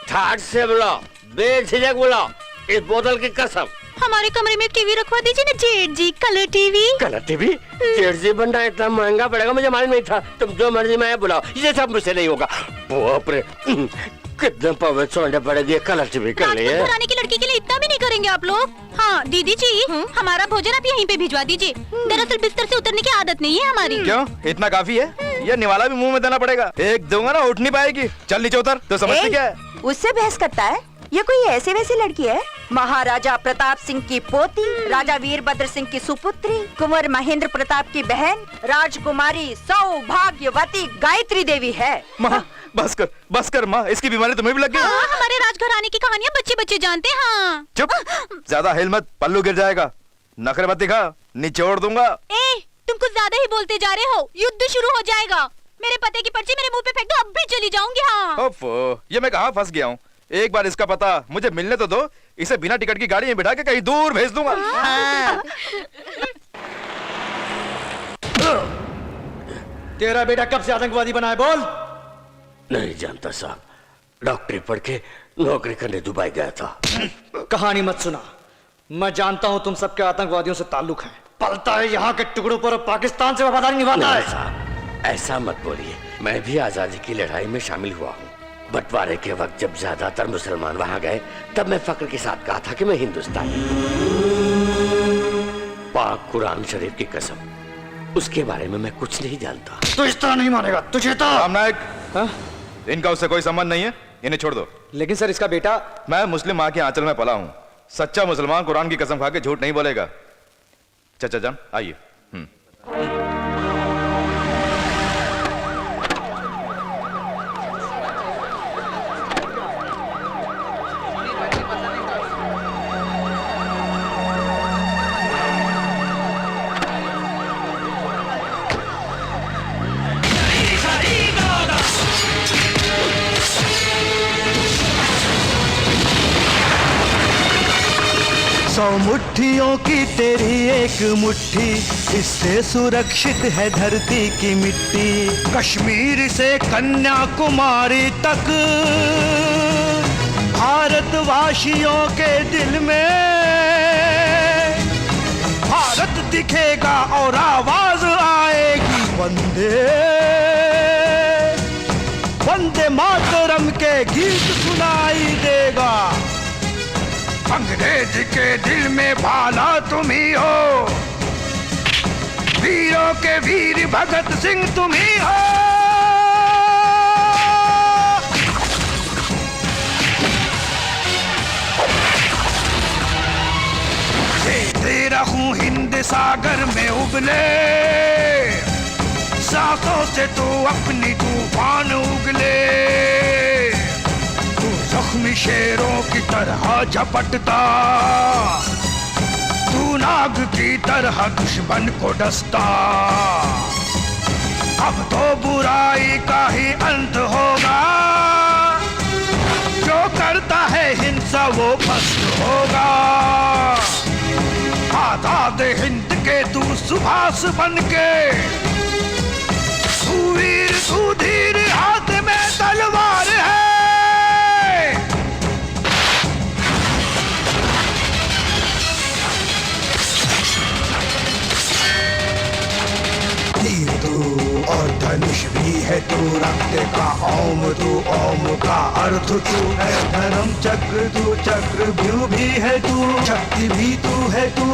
ठाट से बुलाओ, बेझिझक बुलाओ, इस बोतल की कसम। हमारे कमरे में एक टीवी रखवा दीजिए ना जेठ जी, कलर टीवी। Colour TV? जेठ जी बनना इतना महंगा पड़ेगा, मुझे मालूम नहीं था। तुम जो मर्जी में बुलाओ, ये सब मुझसे नहीं होगा। बाप रे, कितने पवित्र सोने पड़ेगी कलर टीवी के लिए। घराने की लड़की के लिए इतना भी नहीं करेंगे आप लोग? हाँ दीदी जी, हमारा भोजन आप यहीं पे भिजवा दीजिए। दरअसल बिस्तर से उतरने की आदत नहीं है हमारी। क्यों, इतना काफी है? ये निवाला भी मुंह में देना पड़ेगा। एक दूंगा ना उठ नहीं पाएगी। चल नीचे उतर। तो समझती क्या है? उससे बहस करता है? ये कोई ऐसे वैसी लड़की है? महाराजा प्रताप सिंह की पोती, राजा वीरभद्र सिंह की सुपुत्री, कुंवर महेंद्र प्रताप की बहन, राजकुमारी सौभाग्यवती गायत्री देवी है। माँ बस कर माँ, इसकी बीमारी तुम्हें भी लग गई? हमारे राजघराने की कहानियाँ बच्चे बच्चे जानते हैं। हाँ चुप, ज्यादा हिल मत, पल्लू गिर जाएगा। नखरे मत दिखा, निचोड़ दूंगा। तुम कुछ ज्यादा ही बोलते जा रहे हो, युद्ध शुरू हो जाएगा। मेरे पते की पर्ची मेरे मुंह पे फेंक दो, अब भी चली जाऊंगी। हाँ ओफो, ये मैं कहाँ फंस गया हूँ? एक बार इसका पता मुझे मिलने तो दो, इसे बिना टिकट की गाड़ी में बिठा के कहीं दूर भेज दूंगा। तेरा बेटा कब से आतंकवादी बना है, बोल। नहीं जानता साहब, डॉक्टरी पढ़ के नौकरी करने दुबई गया था। कहानी मत सुना, मैं जानता हूं तुम सबके आतंकवादियों से ताल्लुक है। पलता है यहाँ के टुकड़ों पर और पाकिस्तान से वफादारी निभाता है। साहब ऐसा मत बोलिए, मैं भी आजादी की लड़ाई में शामिल हुआ हूँ। बंटवारे के वक्त जब ज्यादातर मुसलमान वहां गए, तब मैं फक्र के साथ कहा था कि मैं हिंदुस्तानी हूँ। पाक कुरान शरीफ की कसम, उसके बारे में मैं कुछ नहीं जानता। तू इस तरह नहीं मानेगा, तुझे तो। राम नायक, इनका उससे कोई संबंध नहीं है, इन्हें छोड़ दो। लेकिन सर इसका बेटा। मैं मुस्लिम माँ के आंचल में पला हूँ। सच्चा मुसलमान कुरान की कसम खा के झूठ नहीं बोलेगा। चाचा जान आइए। सौ मुट्ठियों की तेरी एक मुट्ठी, इससे सुरक्षित है धरती की मिट्टी। कश्मीर से कन्याकुमारी तक भारतवासियों के दिल में भारत दिखेगा और आवाज आएगी वंदे वंदे मातरम के गीत सुनाई देगा। अंग्रेज के दिल में भाला तुम ही हो, वीरों के वीर भगत सिंह तुम ही हो। दे रहूं हिंद सागर में उबले, सांसों से तू अपनी तूफान उगले। जख्मी शेरों की तरह झपटता, तू नाग की तरह दुश्मन को डसता। अब तो बुराई का ही अंत होगा, जो करता है हिंसा वो भस्म होगा। आजाद हिंद के तू सुभाष बनके, तू वीर तू धीर, हाथ में तलवार है। और धनुष भी है तू, रक्त का ओम तू, ओम का अर्थ तू है। धर्म चक्र तू, चक्र भी है तू, शक्ति भी तू है तू।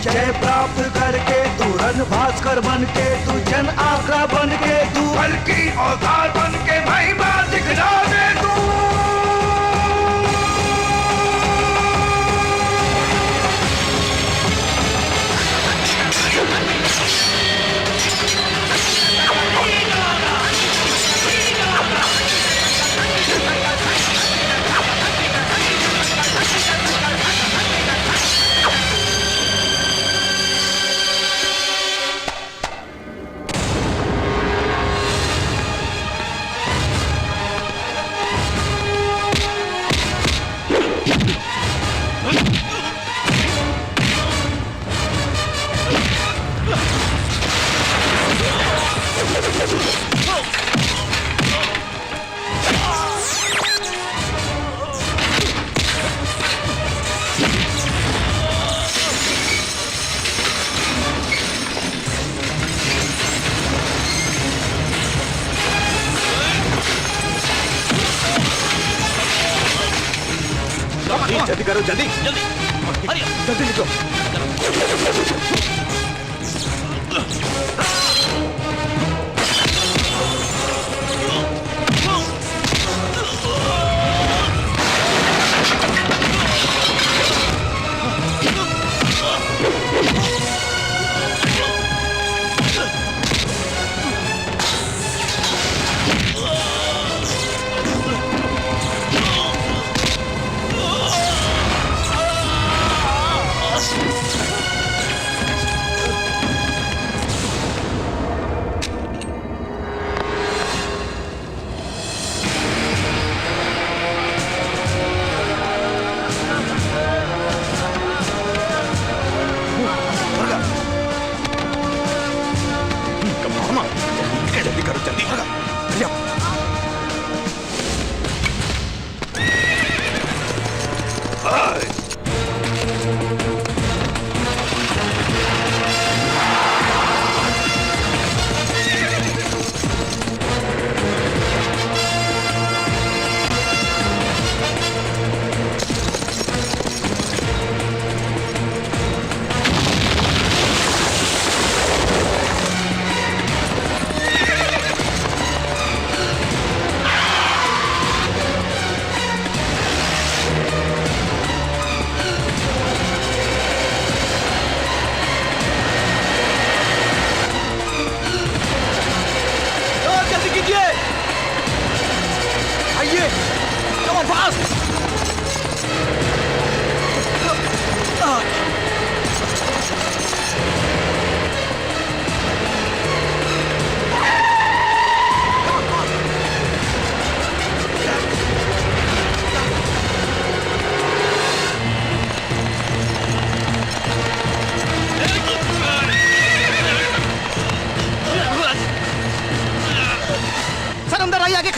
जय प्राप्त करके तू रण भास्कर बन के, तू जन आग्रा बन के, तू बल्कि औजार बन के महिमा दिखला दे तू। जल्दी करो, जल्दी जल्दी जल्दी लिखो।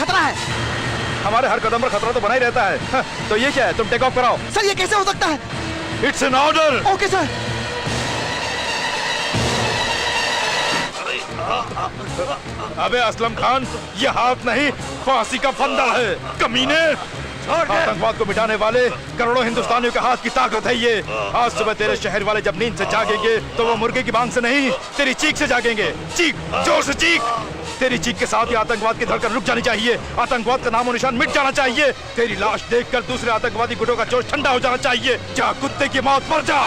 खतरा है। हमारे हर कदम पर खतरा तो बना ही रहता है। हाँ, तो ये क्या है? तुम टेक ऑफ कराओ। सर ये कैसे हो सकता है? It's an order. Okay sir. अबे असलम खान, ये हाथ नहीं फांसी का फंदा है। कमीने, आतंकवाद को मिटाने वाले करोड़ों हिंदुस्तानियों के हाथ की ताकत है ये। आज सुबह तेरे शहर वाले जब नींद से जागेंगे तो वो मुर्गे की बांग से नहीं, तेरी चीख से जागेंगे। चीख, जोर से चीख। तेरी चीख के साथ ही आतंकवाद की धड़कन रुक जानी चाहिए। आतंकवाद का नामो निशान मिट जाना चाहिए। तेरी लाश देखकर दूसरे आतंकवादी गुटों का जोश ठंडा हो जाना चाहिए। जा कुत्ते की मौत, मर जा।